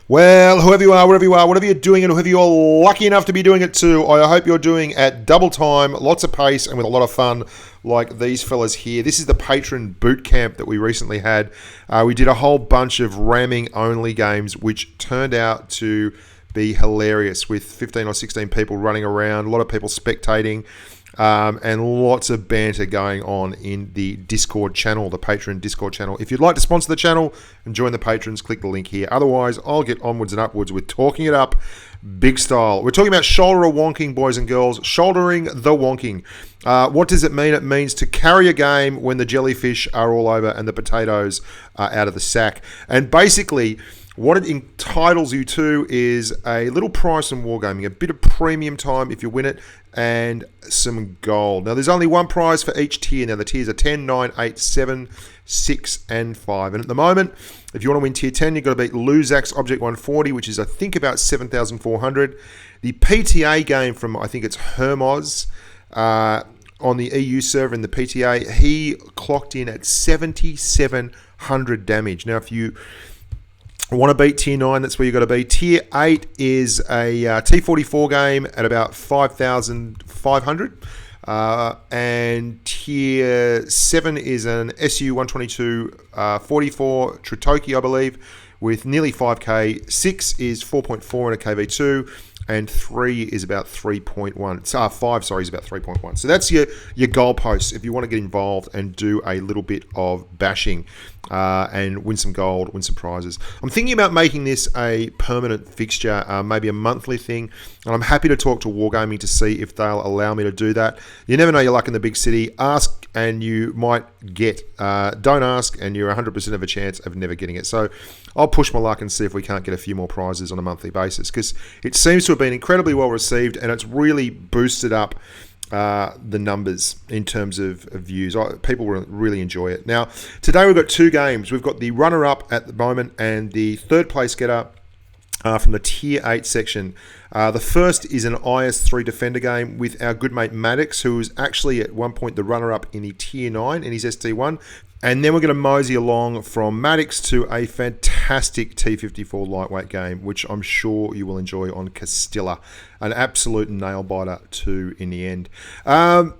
Well, whoever you are, wherever you are, whatever you're doing and whoever you're lucky enough to be doing it to, I hope you're doing at double time, lots of pace and with a lot of fun like these fellas here. This is the patron boot camp that we recently had. We did a whole bunch of ramming only games which turned out to be hilarious with 15 or 16 people running around, a lot of people spectating. And lots of banter going on in the Discord channel, the Patreon Discord channel. If you'd like to sponsor the channel and join the patrons, click the link here. Otherwise, I'll get onwards and upwards with talking it up big style. We're talking about shoulder or wonking, boys and girls. Shouldering the wonking. What does it mean? It means to carry a game when the jellyfish are all over and the potatoes are out of the sack. And basically, what it entitles you to is a little prize from Wargaming, a bit of premium time if you win it, and some gold. Now, there's only one prize for each tier. Now, the tiers are 10, 9, 8, 7, 6, and 5. And at the moment, if you want to win tier 10, you've got to beat Luzak's Object 140, which is, I think, about 7,400. The PTA game from, I think it's Hermos, on the EU server in the PTA, he clocked in at 7,700 damage. Now, if you want to beat tier 9, that's where you've got to be. Tier 8 is a T44 game at about 5,500. And tier 7 is an SU 122 44 Tritoki, I believe, with nearly 5k. 6 is 4.4 and a KV2. And 3 is about 3.1. 5, sorry, is about 3.1. So that's your goalposts if you want to get involved and do a little bit of bashing and win some gold, win some prizes. I'm thinking about making this a permanent fixture, maybe a monthly thing. And I'm happy to talk to Wargaming to see if they'll allow me to do that. You never know your luck in the big city. Ask and you might get. Don't ask and you're 100% of a chance of never getting it. So I'll push my luck and see if we can't get a few more prizes on a monthly basis, because it seems to have been incredibly well received and it's really boosted up the numbers in terms of views. People really enjoy it. Now, today we've got two games. We've got the runner-up at the moment and the third place getter from the Tier 8 section. The first is an IS-3 Defender game with our good mate Maddox, who was actually at one point the runner-up in the Tier 9 in his ST1. And then we're going to mosey along from Maddox to a fantastic T54 lightweight game, which I'm sure you will enjoy on Castilla. An absolute nail-biter too in the end. I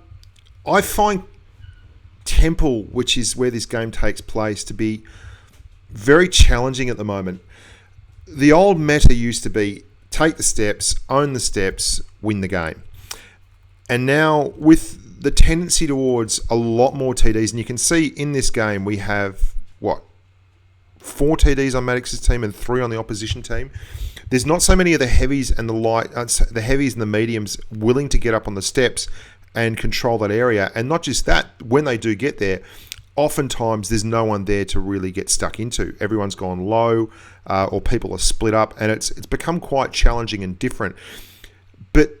find Temple, which is where this game takes place, to be very challenging at the moment. The old meta used to be take the steps, own the steps, win the game. And now with the tendency towards a lot more TDs, and you can see in this game we have, 4 TDs on Maddox's team and 3 on the opposition team. There's not so many of the heavies and the heavies and the mediums willing to get up on the steps and control that area. And not just that, when they do get there, oftentimes there's no one there to really get stuck into. Everyone's gone low, or people are split up, and it's become quite challenging and different. But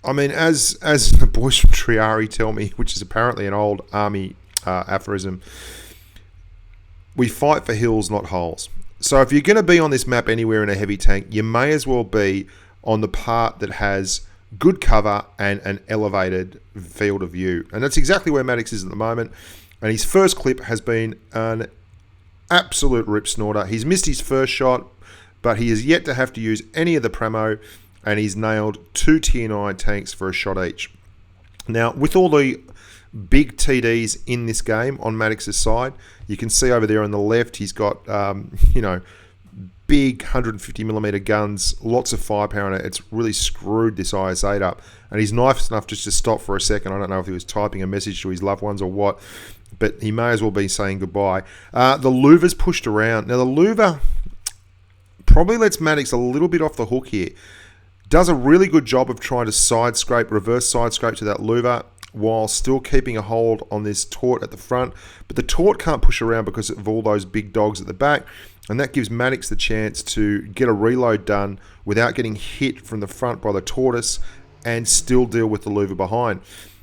I mean, as the boys from Triari tell me, which is apparently an old army aphorism, we fight for hills, not holes. So if you're going to be on this map anywhere in a heavy tank, you may as well be on the part that has good cover and an elevated field of view. And that's exactly where Maddox is at the moment. And his first clip has been an absolute rip snorter. He's missed his first shot, but he has yet to have to use any of the premo. And he's nailed 2 Tier 9 tanks for a shot each. Now, with all the big TDs in this game on Maddox's side, you can see over there on the left, he's got, big 150mm guns, lots of firepower in it. It's really screwed this IS-8 up. And he's nice enough just to stop for a second. I don't know if he was typing a message to his loved ones or what, but he may as well be saying goodbye. The Louva's pushed around. Now, the Louva probably lets Maddox a little bit off the hook here. Does a really good job of trying to reverse side scrape to that Louva while still keeping a hold on this Tort at the front. But the Tort can't push around because of all those big dogs at the back. And that gives Maddox the chance to get a reload done without getting hit from the front by the Tortoise and still deal with the Louva behind.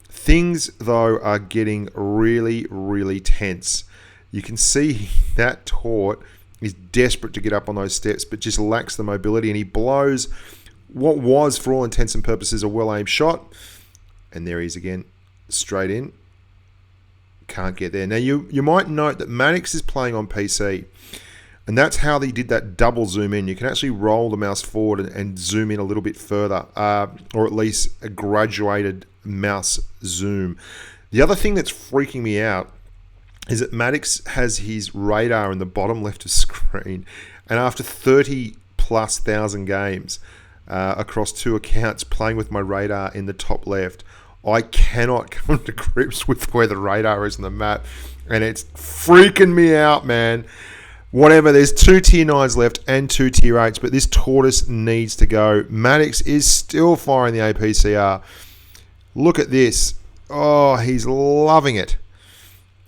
Things, though, are getting really, really tense. You can see that Tort is desperate to get up on those steps, but just lacks the mobility. And he blows what was, for all intents and purposes, a well-aimed shot. And there he is again, straight in. Can't get there. Now, you might note that Maddox is playing on PC. And that's how they did that double zoom in. You can actually roll the mouse forward and zoom in a little bit further, or at least a graduated mouse zoom. The other thing that's freaking me out is that Maddox has his radar in the bottom left of screen, and after 30,000+ games across 2 accounts playing with my radar in the top left, I cannot come to grips with where the radar is on the map, and it's freaking me out, man. Whatever, there's 2 tier 9s left and 2 tier 8s, but this tortoise needs to go. Maddox is still firing the APCR. Look at this. Oh, he's loving it.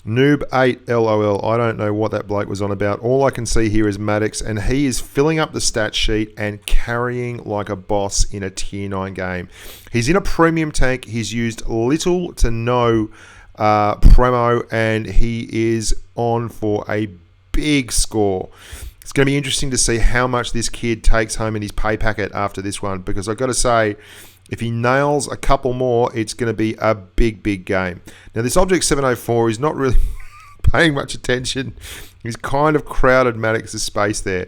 Noob 8 LOL. I don't know what that bloke was on about. All I can see here is Maddox, and he is filling up the stat sheet and carrying like a boss in a tier 9 game. He's in a premium tank. He's used little to no premo, and he is on for a big score. It's going to be interesting to see how much this kid takes home in his pay packet after this one, because I've got to say, if he nails a couple more, it's going to be a big, big game. Now, this Object 704 is not really paying much attention. He's kind of crowded Maddox's space there.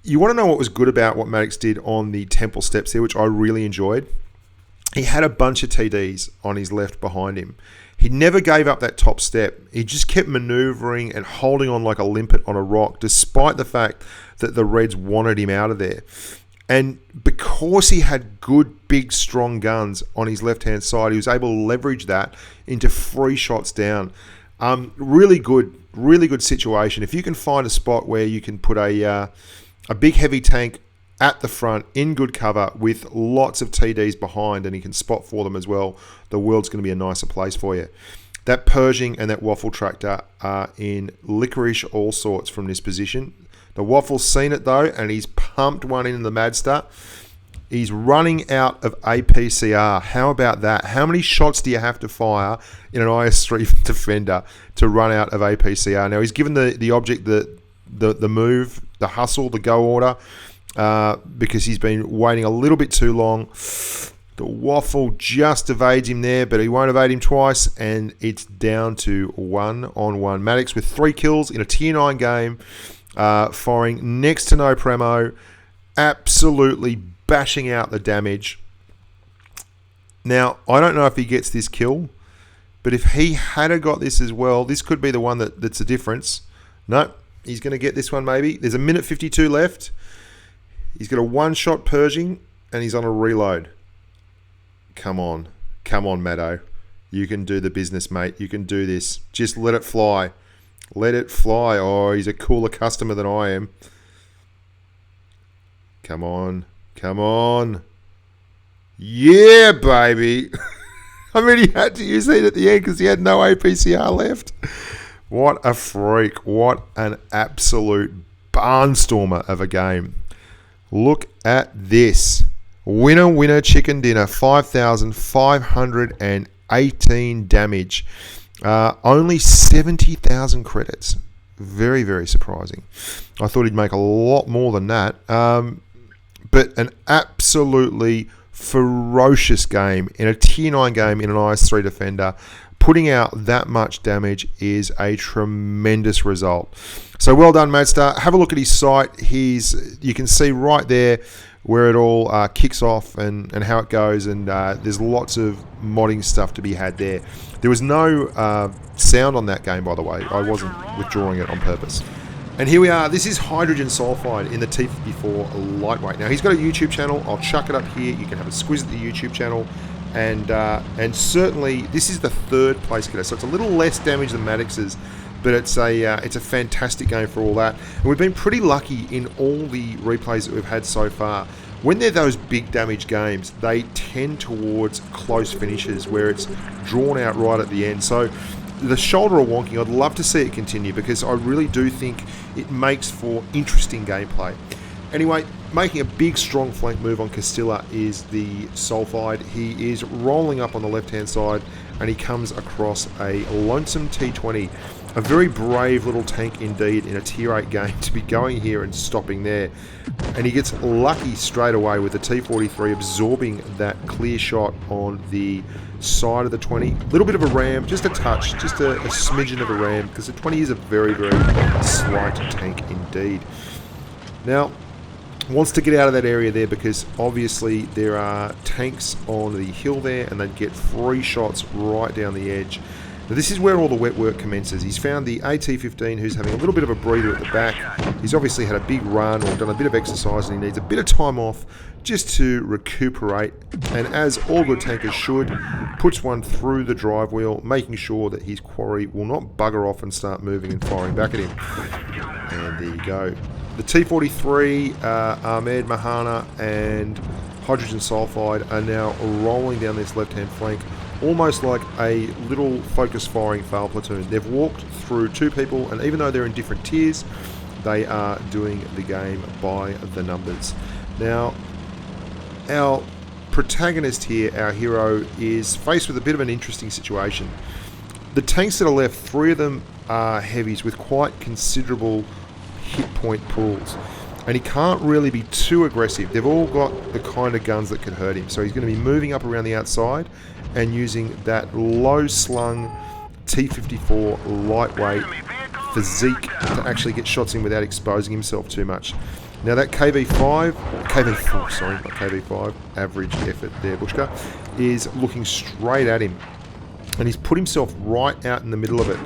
You want to know what was good about what Maddox did on the temple steps there, which I really enjoyed? He had a bunch of TDs on his left behind him. He never gave up that top step. He just kept maneuvering and holding on like a limpet on a rock, despite the fact that the Reds wanted him out of there. And because he had good, big, strong guns on his left-hand side, he was able to leverage that into free shots down. Really good situation. If you can find a spot where you can put a big, heavy tank at the front in good cover with lots of TDs behind, and he can spot for them as well, the world's going to be a nicer place for you. That Pershing and that Waffle Tractor are in licorice all sorts from this position. The Waffle's seen it though, and he's pumped one in the Madster. He's running out of APCR. How about that? How many shots do you have to fire in an IS-3 Defender to run out of APCR? Now, he's given the object the move, the hustle, the go order, because he's been waiting a little bit too long. The Waffle just evades him there, but he won't evade him twice, and it's down to 1-on-1. Maddox with 3 kills in a tier 9 game, firing next to no premo, absolutely bashing out the damage. Now, I don't know if he gets this kill, but if he had got this as well, this could be the one that's the difference. No, he's going to get this one maybe. There's 1:52 left. He's got a one-shot Pershing, and he's on a reload. Come on, Maddo. You can do the business, mate. You can do this. Just let it fly. Let it fly. Oh, he's a cooler customer than I am. Come on. Yeah, baby. I mean, he had to use it at the end because he had no APCR left. What a freak. What an absolute barnstormer of a game. Look at this. Winner, chicken dinner. 5,518 damage. Only 70,000 credits. Very, very surprising. I thought he'd make a lot more than that. But an absolutely ferocious game in a tier 9 game in an IS-3 Defender. Putting out that much damage is a tremendous result. So well done, Madstar. Have a look at his site. You can see right there where it all kicks off and how it goes, and there's lots of modding stuff to be had there. There was no sound on that game, by the way. I wasn't withdrawing it on purpose. And here we are. This is hydrogen sulfide in the T54 lightweight. Now, he's got a YouTube channel. I'll chuck it up here. You can have a squiz at the YouTube channel. And certainly, this is the 3rd place killer, so it's a little less damage than Maddox's, but it's a fantastic game for all that. And we've been pretty lucky in all the replays that we've had so far. When they're those big damage games, they tend towards close finishes where it's drawn out right at the end. So the shoulder of Wonking, I'd love to see it continue because I really do think it makes for interesting gameplay. Anyway, making a big, strong flank move on Castilla is the sulfide. He is rolling up on the left-hand side, and he comes across a lonesome T20. A very brave little tank indeed in a tier 8 game to be going here and stopping there. And he gets lucky straight away with the T-43 absorbing that clear shot on the side of the 20. A little bit of a ram, just a touch, just a smidgen of a ram, because the 20 is a very, very slight tank indeed. Now, wants to get out of that area there because obviously there are tanks on the hill there and they'd get 3 shots right down the edge. Now this is where all the wet work commences. He's found the AT-15 who's having a little bit of a breather at the back. He's obviously had a big run or done a bit of exercise and he needs a bit of time off just to recuperate. And as all good tankers should, puts one through the drive wheel, making sure that his quarry will not bugger off and start moving and firing back at him. And there you go. The T-43, Ahmed, Mahana and hydrogen sulfide are now rolling down this left-hand flank, almost like a little focus firing fail platoon. They've walked through 2 people, and even though they're in different tiers, they are doing the game by the numbers. Now, our protagonist here, our hero, is faced with a bit of an interesting situation. The tanks that are left, 3 of them are heavies with quite considerable hit point pools, and he can't really be too aggressive. They've all got the kind of guns that could hurt him, so he's going to be moving up around the outside and using that low slung T-54 lightweight physique to actually get shots in without exposing himself too much. Now that KV4, sorry, not KV5, average effort there, Bushka, is looking straight at him, and he's put himself right out in the middle of it.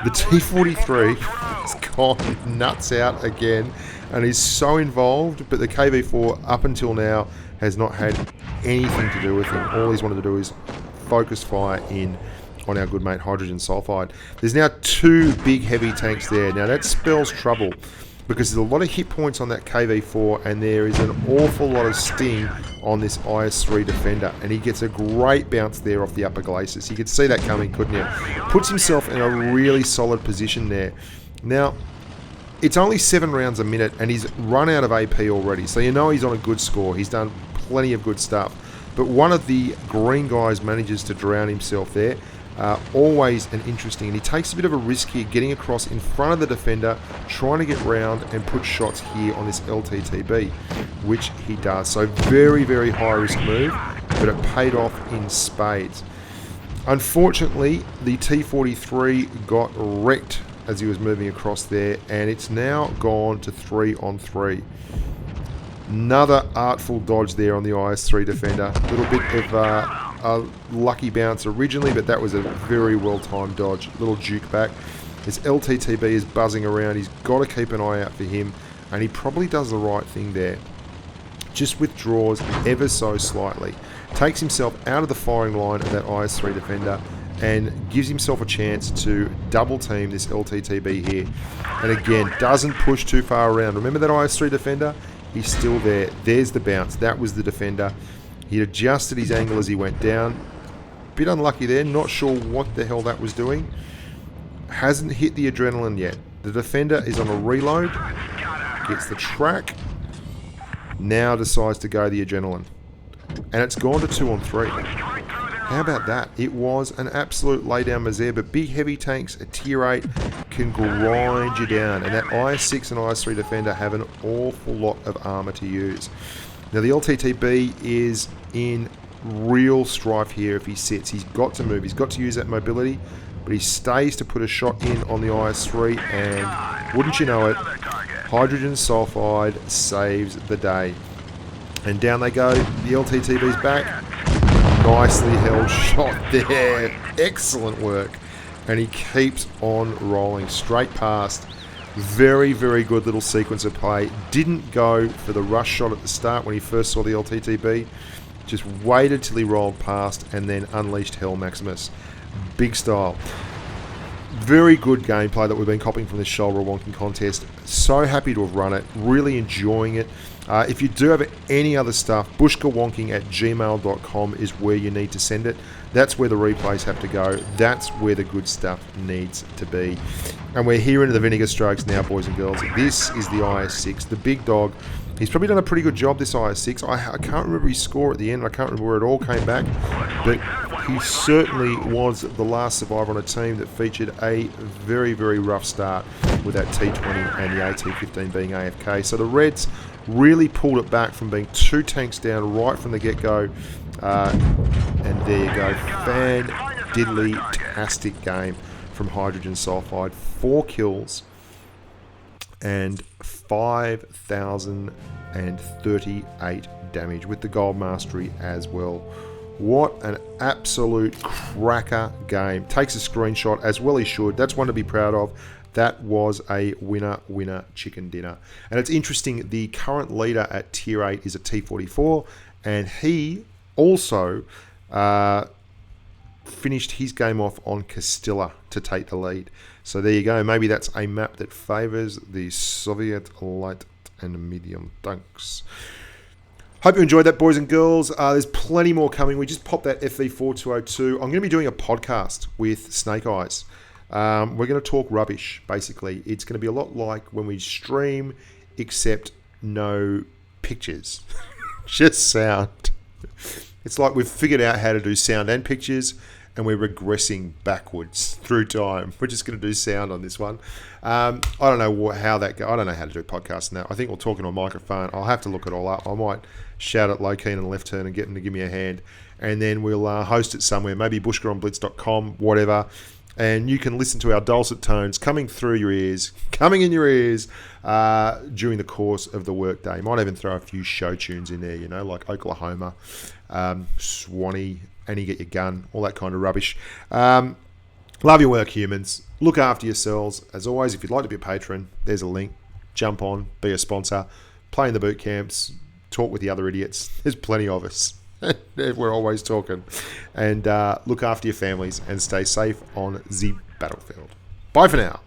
The T-43 has gone nuts out again and is so involved, but the KV4 up until now has not had anything to do with him. All he's wanted to do is focus fire in on our good mate hydrogen sulfide. There's now 2 big heavy tanks there. Now that spells trouble because there's a lot of hit points on that KV4 and there is an awful lot of sting on this IS-3 defender, and he gets a great bounce there off the upper glacis. You could see that coming, couldn't you? Puts himself in a really solid position there. Now, it's only 7 rounds a minute and he's run out of AP already, so you know he's on a good score. He's done plenty of good stuff. But one of the green guys manages to drown himself there. Always an interesting, and he takes a bit of a risk here getting across in front of the defender, trying to get round and put shots here on this LTTB, which he does. So very, very high risk move, but it paid off in spades. Unfortunately, the T-43 got wrecked as he was moving across there, and it's now gone to 3-on-3. Another artful dodge there on the IS-3 defender. A little bit of a lucky bounce originally, but that was a very well-timed dodge. Little juke back. This LTTB is buzzing around. He's got to keep an eye out for him, and he probably does the right thing there. Just withdraws ever so slightly. Takes himself out of the firing line of that IS-3 defender and gives himself a chance to double team this LTTB here. And again, doesn't push too far around. Remember that IS-3 defender? He's still there. There's the bounce. That was the defender. He adjusted his angle as he went down. Bit unlucky there. Not sure what the hell that was doing. Hasn't hit the adrenaline yet. The defender is on a reload. Gets the track. Now decides to go the adrenaline. And it's gone to 2-on-3. How about that? It was an absolute laydown misere, but big heavy tanks at tier 8 can grind you down, and that IS-6 and IS-3 defender have an awful lot of armor to use. Now the LTTB is in real strife here if he sits. He's got to move, he's got to use that mobility, but he stays to put a shot in on the IS-3, and wouldn't you know it, hydrogen sulfide saves the day. And down they go, the LTTB's back. Nicely held shot there. Excellent work. And he keeps on rolling straight past. Very, very good little sequence of play. Didn't go for the rush shot at the start when he first saw the LTTB. Just waited till he rolled past and then unleashed Hell Maximus. Big style. Very good gameplay that we've been copying from this shoulder Wonking contest. So happy to have run it. Really enjoying it. If you do have any other stuff, bushkawonking@gmail.com is where you need to send it. That's where the replays have to go. That's where the good stuff needs to be. And we're here into the vinegar strokes now, boys and girls. This is the IS6, the big dog. He's probably done a pretty good job, this IS6. I can't remember his score at the end. I can't remember where it all came back. But he certainly was the last survivor on a team that featured a very, very rough start with that T20 and the AT15 being AFK. So the Reds really pulled it back from being 2 tanks down right from the get-go. And there you go. Fan-diddly-tastic game from Hydrogen Sulfide. 4 kills and 5,038 damage with the gold mastery as well. What an absolute cracker game. Takes a screenshot as well he should. That's one to be proud of. That was a winner chicken dinner. And it's interesting, the current leader at tier 8 is a T44, and he also finished his game off on Castilla to take the lead. So there you go. Maybe that's a map that favours the Soviet light and medium tanks. Hope you enjoyed that, boys and girls. There's plenty more coming. We just popped that FV4202. I'm going to be doing a podcast with Snake Eyes. We're going to talk rubbish, basically. It's going to be a lot like when we stream, except no pictures. Just sound. It's like we've figured out how to do sound and pictures, and we're regressing backwards through time. We're just going to do sound on this one. I don't know how that goes. I don't know how to do podcasts now. I think we'll talk into a microphone. I'll have to look it all up. I might shout at Low Keen and Left Turn and get them to give me a hand. And then we'll host it somewhere, maybe Bushka on Blitz.com, whatever. And you can listen to our dulcet tones coming through your ears, coming in your ears during the course of the workday. Might even throw a few show tunes in there, you know, like Oklahoma, Swanee, and you get your gun, all that kind of rubbish. Love your work, humans. Look after yourselves. As always, if you'd like to be a patron, there's a link. Jump on, be a sponsor, play in the boot camps, talk with the other idiots. There's plenty of us. We're always talking. And look after your families and stay safe on the battlefield. Bye for now.